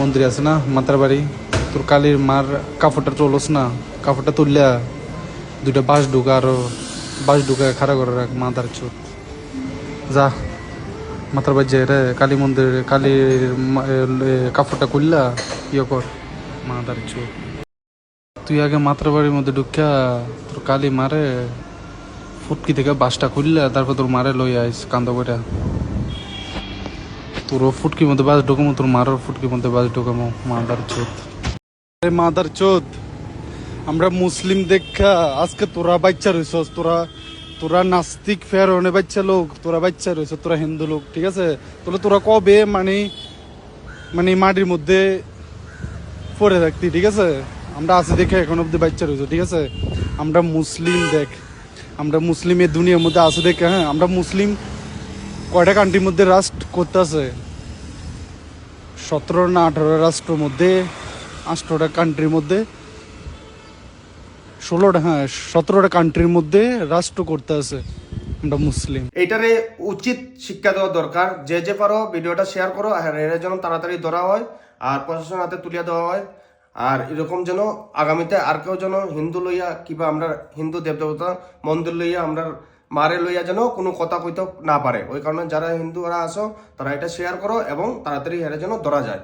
মন্দির আছে না মাতার বাড়ি, তোর কালীর মার কাপড়টা চলস না, কাপড়টা তুললা দুইটা বাঁশ ঢুকা, আরো বাঁশ ঢুকা খাড়া করে রাখ মাথার চোট। যা মাতার বাড়ি যাই রে, কালী মন্দির কালীর কাপড়টা খুললা ইয়ে কর মাথার চোট। তুই আগে মাতার বাড়ির মধ্যে ঢুকা তোর কালী মারে ফুটকি থেকে বাঁশটা খুললা, তারপর তোর মারে লই আইস কান্দ করে। তোর ফুটকির মধ্যে বাস ঢুকামো, তোর মারও ফুটকির মধ্যে বাস ঢুকামো মাদার চোদ। মাদার চোদ, আমরা মুসলিম দেখা আজকে তোরা বাচ্চা রয়েছস, তোরা তোরা নাস্তিক ফের অনেক বাচ্চা লোক, তোরা বাচ্চা রয়েছ, তোরা হিন্দু লোক, ঠিক আছে? তাহলে তোরা কবে মানে মানে মাটির মধ্যে পড়ে থাকতি, ঠিক আছে? আমরা আছি দেখে এখন অব্দি বাচ্চা রয়েছে, ঠিক আছে? আমরা মুসলিম দেখ, আমরা মুসলিমের দুনিয়ার মধ্যে আছে দেখে, হ্যাঁ আমরা মুসলিম কয়টা কান্ট্রির মধ্যে রাষ্ট্র করতে আছে? 17 না 18 রাষ্ট্রের মধ্যে, 18টা কান্ট্রির মধ্যে, 16টা, হ্যাঁ 17টা কান্ট্রির মধ্যে রাষ্ট্র করতে আছে আমরা মুসলিম। এইটারে উচিত শিক্ষা দেওয়া দরকার। যে যে পারো ভিডিওটা শেয়ার করো, আর এর যেন তাড়াতাড়ি ধরা হয় আর প্রশাসনের হাতে তুলিয়া দেওয়া হয়। আর এরকম যেন আগামীতে আর কেউ যেন হিন্দু লইয়া কিংবা আমরা হিন্দু দেবদেবতা মন্দির লইয়া আমরা মারে লইয়া যেন কোনো কথা কইতে না পারে। ওই কারণে যারা হিন্দুরা আসো তারা এটা শেয়ার করো এবং তাড়াতাড়ি হেরে যেন ধরা যায়।